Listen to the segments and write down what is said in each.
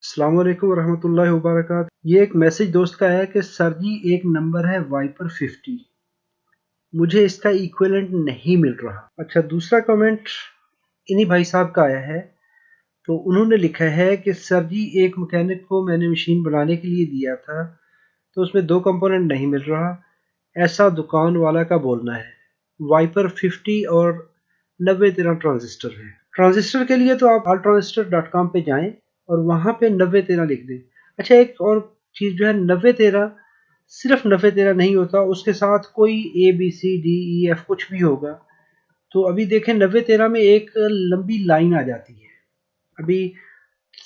अस्सलाम वालेकुम रहमतुल्लाहि व बरकातहू। ये एक मैसेज दोस्त का है कि सर जी एक नंबर है वाइपर 50, मुझे इसका इक्विवेलेंट नहीं मिल रहा। अच्छा, दूसरा कमेंट इन्हीं भाई साहब का आया है। तो उन्होंने लिखा है कि सर जी एक मैकेनिक को मैंने मशीन बनाने के लिए दिया था, तो उसमें दो कंपोनेंट नहीं मिल रहा, ऐसा दुकान वाला का बोलना है। वाइपर 50 और 9013 ट्रांजिस्टर है। ट्रांजिस्टर के लिए तो आप alltransistor.com पे जाएं और वहाँ पे 9013 लिख दें। अच्छा, एक और चीज़ जो है, 9013 सिर्फ 9013 नहीं होता, उसके साथ कोई ABCDEF कुछ भी होगा। तो अभी देखें 9013 में एक लंबी लाइन आ जाती है। अभी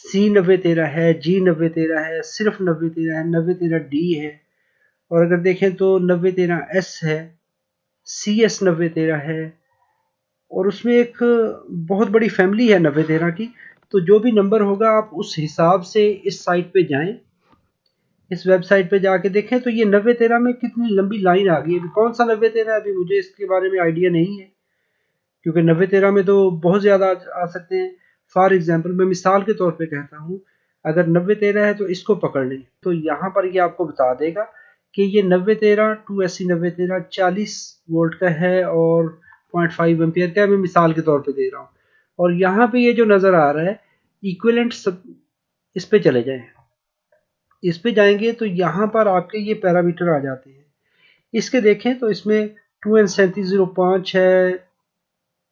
C9013 है, G9013 है, सिर्फ 9013 है, 9013D है, और अगर देखें तो 9013S है, CS9013 है, और उसमें एक बहुत बड़ी फैमिली है 9013 की। तो जो भी नंबर होगा आप उस हिसाब से इस साइट पे जाएं, इस वेबसाइट पे जाके देखें। तो ये 9013 में कितनी लंबी लाइन आ गई है। अभी कौन सा 9013 है अभी मुझे इसके बारे में आइडिया नहीं है, क्योंकि 9013 में तो बहुत ज़्यादा आ सकते हैं। फॉर एग्जांपल मैं मिसाल के तौर पे कहता हूँ, अगर 9013 है तो इसको पकड़ लें, तो यहाँ पर ये आपको बता देगा कि ये 9013 2SC 9013 40 वोल्ट का है और 0.5 एम्पियर का है। मैं मिसाल के तौर पे दे रहा हूँ। और यहाँ पे ये जो नज़र आ रहा है इक्विवेलेंट सब, इस पे चले जाएं। इस पे जाएंगे तो यहाँ पर आपके ये पैरामीटर आ जाते हैं। इसके देखें तो इसमें 2N3705 है,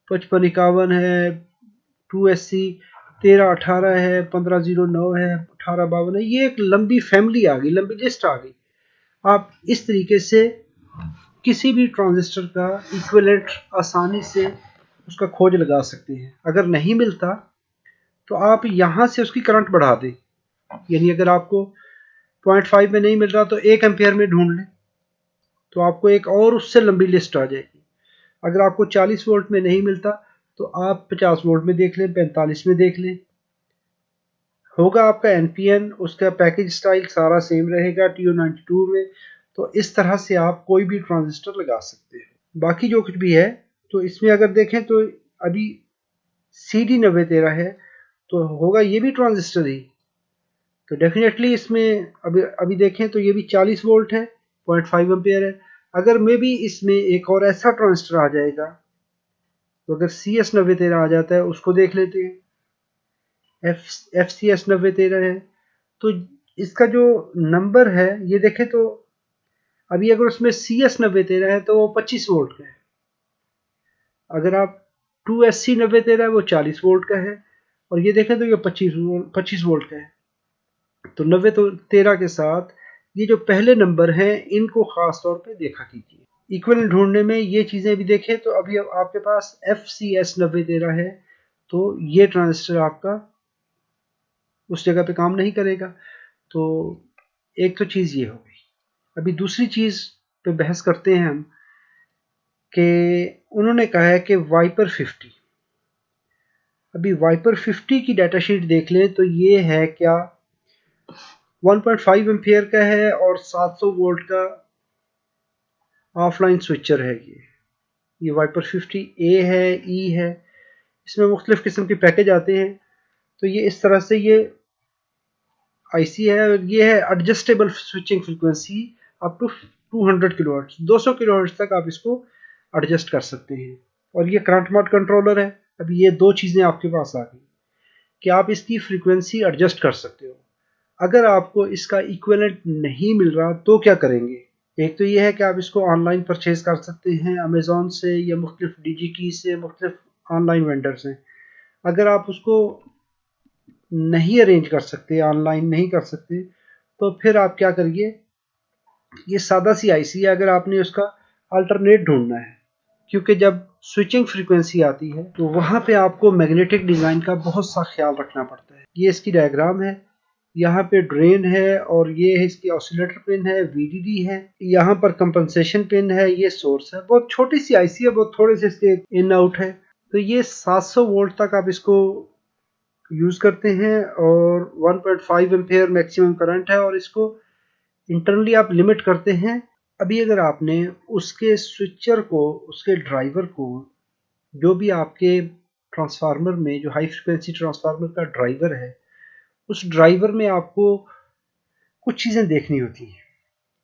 5551 है, 2SC 1318 है, 1509 है, 1852 है। ये एक लंबी फैमिली आ गई, लंबी लिस्ट आ गई। आप इस तरीके से किसी भी ट्रांजिस्टर का इक्विवेलेंट आसानी से उसका खोज लगा सकते हैं। अगर नहीं मिलता तो आप यहाँ से उसकी करंट बढ़ा दें, यानी अगर आपको 0.5 में नहीं मिल रहा तो 1 एम्पियर में ढूंढ लें, तो आपको एक और उससे लंबी लिस्ट आ जाएगी। अगर आपको 40 वोल्ट में नहीं मिलता तो आप 50 वोल्ट में देख लें, 45 में देख लें। होगा आपका NPN, उसका पैकेज स्टाइल सारा सेम रहेगा TO92 में। तो इस तरह से आप कोई भी ट्रांजिस्टर लगा सकते हैं। बाकी जो कुछ भी है, तो इसमें अगर देखें तो अभी CD9013 है, तो होगा ये भी ट्रांजिस्टर ही। तो डेफिनेटली इसमें अभी अभी देखें तो ये भी 40 वोल्ट है, 0.5 एम्पियर है। अगर मे भी इसमें एक और ऐसा ट्रांजिस्टर आ जाएगा, तो अगर CS9013 आ जाता है उसको देख लेते हैं। FCS9013 है, तो इसका जो नंबर है ये देखें तो अभी अगर उसमें CS9013 है तो वो 25 वोल्ट का है। अगर आप 2SC9013 है वो 40 वोल्ट का है, और ये देखें तो ये 25 वोल्ट का है। तो 9013 के साथ ये जो पहले नंबर हैं इनको खास तौर पे देखा कीजिए। इक्विवेलेंट ढूंढने में ये चीज़ें भी देखें तो अभी आपके पास FCS9013 है, तो ये ट्रांजिस्टर आपका उस जगह पे काम नहीं करेगा। तो एक तो चीज़ ये हो गई। अभी दूसरी चीज़ पे बहस करते हैं हम, कि उन्होंने कहा है कि वाइपर 50। अभी वाइपर 50 की डाटा शीट देख लें तो ये है क्या, 1.5 एम्पियर का है और 700 वोल्ट का ऑफलाइन स्विचर है। ये वाइपर 50A है, E है। इसमें मुख्तलिफ किस्म के पैकेज आते हैं। तो ये इस तरह से ये IC है, और ये है adjustable switching frequency up to 200 kilohertz, 200 kilohertz तक आप इसको एडजस्ट कर सकते हैं। और ये करंट मोड कंट्रोलर है। अभी ये दो चीज़ें आपके पास आ गई कि आप इसकी फ्रीक्वेंसी एडजस्ट कर सकते हो। अगर आपको इसका इक्विवेलेंट नहीं मिल रहा तो क्या करेंगे। एक तो ये है कि आप इसको ऑनलाइन परचेज कर सकते हैं अमेज़ॉन से या मुख्तलिफ DigiKey से, मुख्तलिफ ऑनलाइन वेंडर से। अगर आप उसको नहीं अरेंज कर सकते, ऑनलाइन नहीं कर सकते, तो फिर आप क्या करिए, ये सादा सी IC है, अगर आपने उसका अल्टरनेट ढूंढना है, क्योंकि जब स्विचिंग फ्रीक्वेंसी आती है तो वहाँ पे आपको मैग्नेटिक डिज़ाइन का बहुत सा ख्याल रखना पड़ता है। ये इसकी डायग्राम है। यहाँ पे ड्रेन है, और ये है इसकी ऑसिलेटर पिन है, VDD है, यहाँ पर कंपनसेशन पिन है, ये सोर्स है। बहुत छोटी सी IC है, बहुत थोड़े से इसके इन आउट है। तो ये 700 वोल्ट तक आप इसको यूज़ करते हैं, और 1.5 एम्पेयर मैक्सिमम करंट है, और इसको इंटरनली आप लिमिट करते हैं। अभी अगर आपने उसके स्विचर को, उसके ड्राइवर को, जो भी आपके ट्रांसफार्मर में जो हाई फ्रिक्वेंसी ट्रांसफार्मर का ड्राइवर है, उस ड्राइवर में आपको कुछ चीज़ें देखनी होती हैं।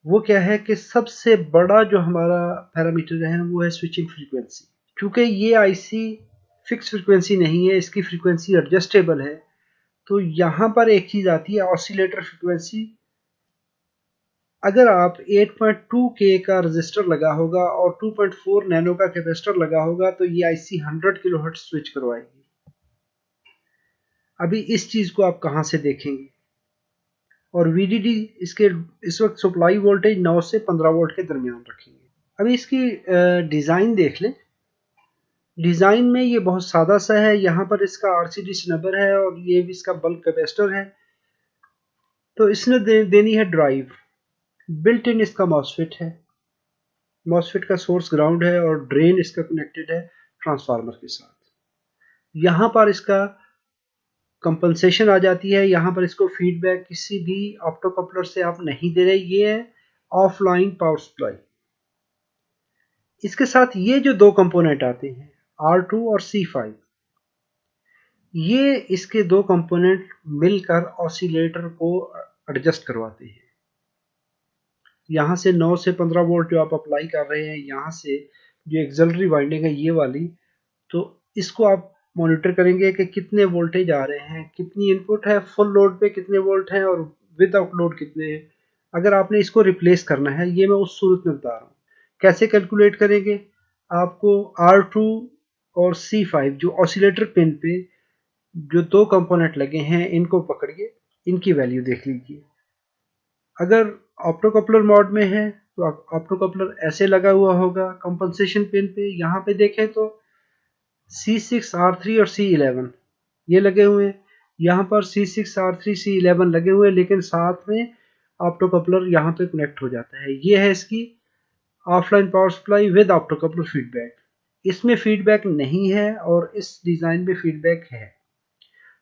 वो क्या है कि सबसे बड़ा जो हमारा पैरामीटर है वो है स्विचिंग फ्रीक्वेंसी। क्योंकि ये आईसी फिक्स फ्रीक्वेंसी नहीं है, इसकी फ्रीक्वेंसी एडजस्टेबल है। तो यहाँ पर एक चीज़ आती है ऑसिलेटर फ्रीक्वेंसी। अगर आप 8.2K का रजिस्टर लगा होगा और 2.4 नैनो का कैपेसिटर लगा होगा तो ये आईसी 100 किलोहर्ट्ज स्विच करवाएगी। अभी इस चीज़ को आप कहाँ से देखेंगे? और VDD इसके इस वक्त सप्लाई वोल्टेज 9 से 15 वोल्ट के दरमियान रखेंगे। अभी इसकी डिज़ाइन देख लें। डिज़ाइन में ये बहुत सादा सा है। यहाँ पर इसका RCD नंबर है और ये भी इसका बल्क कैपेसिटर है। तो इसने देनी है ड्राइव। बिल्ट इन इसका मॉसफेट है। मॉसफेट का सोर्स ग्राउंड है और ड्रेन इसका कनेक्टेड है ट्रांसफार्मर के साथ। यहाँ पर इसका कंपनसेशन आ जाती है। यहाँ पर इसको फीडबैक किसी भी ऑप्टोकपलर से आप नहीं दे रहे। ये है ऑफलाइन पावर सप्लाई। इसके साथ ये जो दो कंपोनेंट आते हैं R2 और C5, ये इसके दो कंपोनेंट मिलकर ऑसिलेटर को एडजस्ट करवाते हैं। यहाँ से 9 से 15 वोल्ट जो आप अप्लाई कर रहे हैं, यहाँ से जो एक्सिलरी वाइंडिंग है ये वाली, तो इसको आप मॉनिटर करेंगे कि कितने वोल्टेज आ रहे हैं, कितनी इनपुट है, फुल लोड पे कितने वोल्ट हैं और विदाउट लोड कितने हैं। अगर आपने इसको रिप्लेस करना है, ये मैं उस सूरत में बता रहा हूँ। कैसे कैलकुलेट करेंगे? आपको R2 और C5 जो ऑसिलेटर पिन पे जो दो कंपोनेंट लगे हैं, इनको पकड़िए, इनकी वैल्यू देख लीजिए। अगर ऑप्टोकपलर मोड में है तो ऑप्टोकपलर ऐसे लगा हुआ होगा कंपनसेशन पिन पे। यहाँ पे देखें तो C6 R3 और C11 ये लगे हुए हैं। यहाँ पर C6 R3 C11 लगे हुए हैं, लेकिन साथ में ऑप्टोकपलर यहाँ पे कनेक्ट हो जाता है। ये है इसकी offline power supply with optocoupler feedback. इसमें फीडबैक नहीं है और इस डिज़ाइन में फीडबैक है,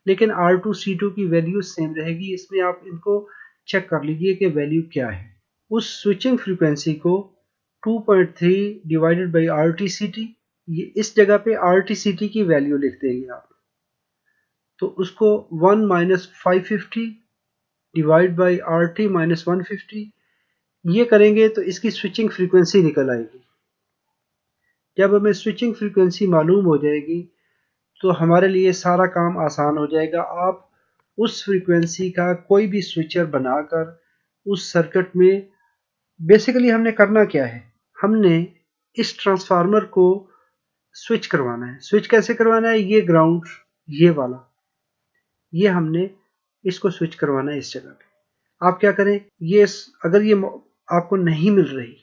लेकिन R2 C2 की वैल्यू सेम रहेगी। इसमें आप इनको चेक कर लीजिए कि वैल्यू क्या है। उस स्विचिंग फ्रीक्वेंसी को 2.3 डिवाइडेड बाई RTCT, ये इस जगह पे RTCT की वैल्यू लिख देंगे आप। तो उसको 1 minus 550 divide by RT minus 150 ये करेंगे तो इसकी स्विचिंग फ्रीक्वेंसी निकल आएगी। जब हमें स्विचिंग फ्रीक्वेंसी मालूम हो जाएगी तो हमारे लिए सारा काम आसान हो जाएगा। आप उस फ्रीक्वेंसी का कोई भी स्विचर बनाकर उस सर्किट में, बेसिकली हमने करना क्या है, हमने इस ट्रांसफार्मर को स्विच करवाना है। स्विच कैसे करवाना है? ये ग्राउंड, ये वाला, ये हमने इसको स्विच करवाना है इस जगह पे। आप क्या करें, ये अगर ये आपको नहीं मिल रही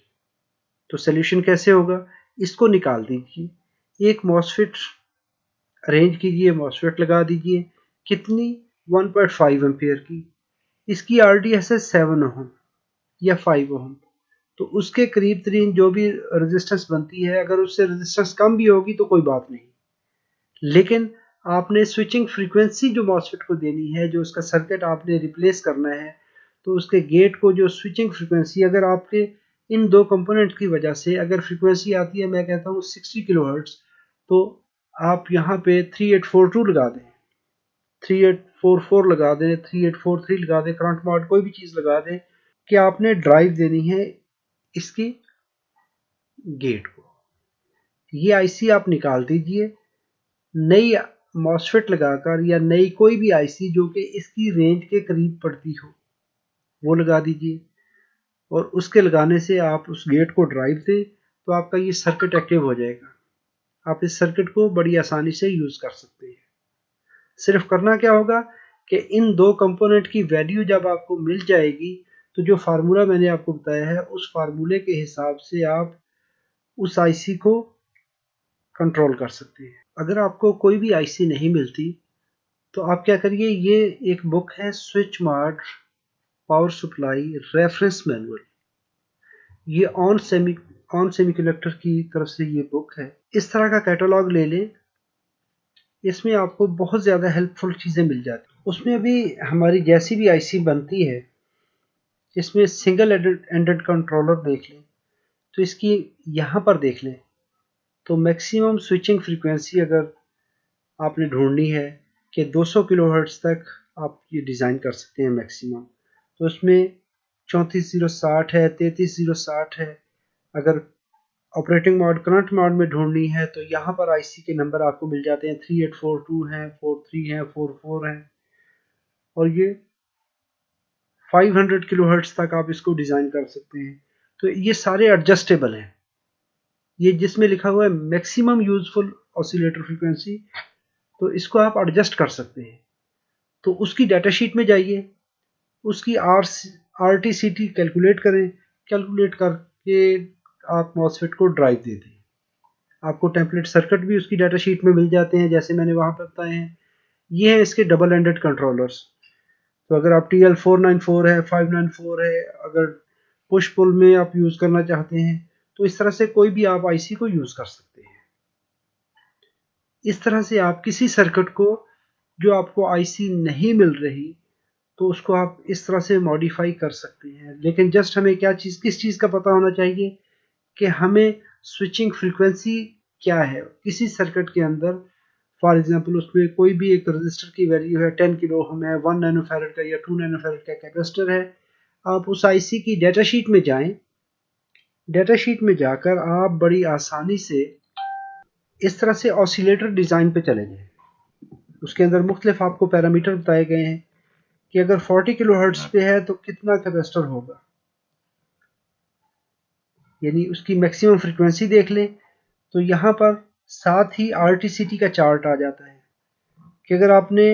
तो सोल्यूशन कैसे होगा? इसको निकाल दीजिए। एक मॉसफेट अरेंज कीजिए, मॉसफेट लगा दीजिए। कितनी? 1.5 एम्पियर की। इसकी RDS है 7 ओम या 5 ओम। तो उसके करीब तरीन जो भी रेजिस्टेंस बनती है, अगर उससे रेजिस्टेंस कम भी होगी तो कोई बात नहीं, लेकिन आपने स्विचिंग फ्रीक्वेंसी जो मॉसफेट को देनी है, जो उसका सर्किट आपने रिप्लेस करना है, तो उसके गेट को जो स्विचिंग फ्रीक्वेंसी, अगर आपके इन दो कंपोनेंट की वजह से अगर फ्रीक्वेंसी आती है, मैं कहता हूँ 60 किलोहर्ट्ज, तो आप यहाँ पे 3842 लगा दें, 3844 लगा दें, 3843 लगा दें, करंट मॉड कोई भी चीज़ लगा दें कि आपने ड्राइव देनी है इसकी गेट को। ये आईसी आप निकाल दीजिए, नई मॉसफेट लगाकर या नई कोई भी आईसी जो कि इसकी रेंज के करीब पड़ती हो वो लगा दीजिए, और उसके लगाने से आप उस गेट को ड्राइव दें तो आपका ये सर्किट एक्टिव हो जाएगा। आप इस सर्किट को बड़ी आसानी से यूज़ कर सकते हैं। सिर्फ करना क्या होगा कि इन दो कंपोनेंट की वैल्यू जब आपको मिल जाएगी तो जो फार्मूला मैंने आपको बताया है उस फार्मूले के हिसाब से आप उस आईसी को कंट्रोल कर सकते हैं। अगर आपको कोई भी आईसी नहीं मिलती तो आप क्या करिए, ये एक बुक है switch mart power supply reference manual, ये ऑन सेमीकंडक्टर की तरफ से ये बुक है। इस तरह का कैटलॉग ले लें, इसमें आपको बहुत ज़्यादा हेल्पफुल चीज़ें मिल जाती हैं। उसमें भी हमारी जैसी भी आईसी बनती है, इसमें सिंगल एंडेड कंट्रोलर देख लें तो इसकी यहाँ पर देख लें तो मैक्सिमम स्विचिंग फ्रीक्वेंसी अगर आपने ढूंढनी है कि 200 किलोहर्ट्ज तक आप ये डिज़ाइन कर सकते हैं मैक्सिमम। तो उसमें 34060 है, 33060 है। अगर ऑपरेटिंग मोड करंट मोड में ढूंढनी है तो यहाँ पर आईसी के नंबर आपको मिल जाते हैं, 3842 हैं, 43 हैं, 44 हैं, और ये 500 किलोहर्ट्ज़ तक आप इसको डिज़ाइन कर सकते हैं। तो ये सारे एडजस्टेबल हैं। ये जिसमें लिखा हुआ है मैक्सिमम यूजफुल ऑसिलेटर फ्रीक्वेंसी, तो इसको आप एडजस्ट कर सकते हैं। तो उसकी डाटा शीट में जाइए, उसकी R T C T calculate करें, कैलकुलेट करके आप मॉसफेट को ड्राइव दे दें। आपको टेम्पलेट सर्किट भी उसकी डाटा शीट में मिल जाते हैं, जैसे मैंने वहाँ पर बताए हैं। ये हैं इसके डबल एंडेड कंट्रोलर्स। तो अगर आप TL494 है, 594 है, अगर पुश पुल में आप यूज़ करना चाहते हैं तो इस तरह से कोई भी आप आईसी को यूज़ कर सकते हैं। इस तरह से आप किसी सर्किट को जो आपको आईसी नहीं मिल रही तो उसको आप इस तरह से मॉडिफाई कर सकते हैं। लेकिन जस्ट हमें किस चीज़ का पता होना चाहिए कि हमें स्विचिंग फ्रीक्वेंसी क्या है किसी सर्किट के अंदर। फॉर एग्जांपल उसमें कोई भी एक रजिस्टर की वैल्यू है 10 किलो ओम है, 1 नैनोफैरड का या 2 नैनोफैरड का कैपेसिटर है। आप उस आईसी की डेटा शीट में जाएं, डेटा शीट में जाकर आप बड़ी आसानी से इस तरह से ऑसिलेटर डिज़ाइन पे चले जाएं। उसके अंदर मुख्तलिफ आपको पैरामीटर बताए गए हैं कि अगर 40 किलो हर्ट्ज पे है तो कितना कैपेसिटर होगा, यानी उसकी मैक्सिमम फ्रीक्वेंसी देख लें। तो यहाँ पर साथ ही RTCT का चार्ट आ जाता है कि अगर आपने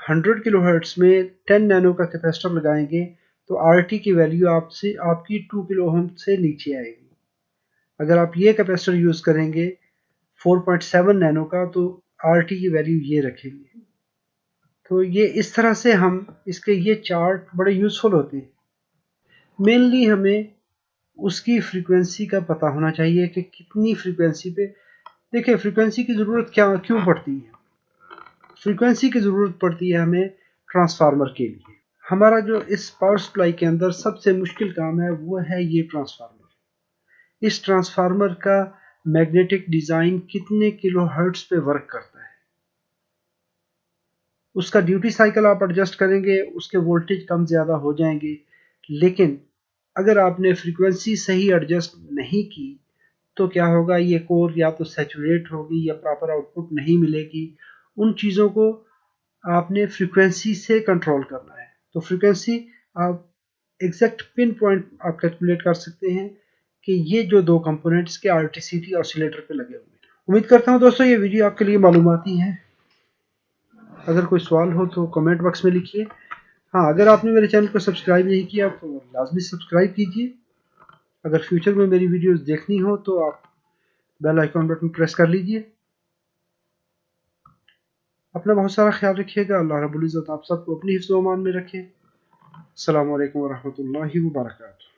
100 किलो हर्ट्ज में 10 नैनो का कैपेसिटर लगाएंगे तो RT की वैल्यू आपकी 2 किलो ओम से नीचे आएगी। अगर आप ये कैपेसिटर यूज़ करेंगे 4.7 नैनो का तो RT की वैल्यू ये रखेंगे। तो ये इस तरह से हम इसके ये चार्ट बड़े यूज़फुल होते हैं। मेनली हमें उसकी फ्रीक्वेंसी का पता होना चाहिए कि कितनी फ्रीक्वेंसी पे। देखिए फ्रीक्वेंसी की ज़रूरत क्यों पड़ती है। फ्रीक्वेंसी की ज़रूरत पड़ती है हमें ट्रांसफार्मर के लिए। हमारा जो इस पावर सप्लाई के अंदर सबसे मुश्किल काम है वो है ये ट्रांसफार्मर। इस ट्रांसफार्मर का मैग्नेटिक डिज़ाइन कितने किलो हर्ट्ज पे वर्क करता है, उसका ड्यूटी साइकिल आप एडजस्ट करेंगे, उसके वोल्टेज कम ज़्यादा हो जाएंगे। लेकिन अगर आपने फ्रीक्वेंसी सही एडजस्ट नहीं की तो क्या होगा, ये कोर या तो सैचुरेट होगी या प्रॉपर आउटपुट नहीं मिलेगी। उन चीज़ों को आपने फ्रीक्वेंसी से कंट्रोल करना है। तो फ्रीक्वेंसी आप एग्जैक्ट पिन पॉइंट आप कैलकुलेट कर सकते हैं कि ये जो दो कंपोनेंट्स के RTCT ऑसिलेटर पे लगे हुए हैं। उम्मीद करता हूँ दोस्तों ये वीडियो आपके लिए मालूमाती है। अगर कोई सवाल हो तो कमेंट बॉक्स में लिखिए। हाँ, अगर आपने मेरे चैनल को सब्सक्राइब नहीं किया तो लाजमी सब्सक्राइब कीजिए। अगर फ्यूचर में मेरी वीडियोस देखनी हो तो आप बेल आइकॉन बटन प्रेस कर लीजिए। अपना बहुत सारा ख्याल रखिएगा। अल्लाह रब्बुल इज़्ज़त आप सबको अपनी हिफ्ज़-ओ-अमान में रखे। अस्सलामु अलैकुम व रहमतुल्लाहि व बरकातुहू।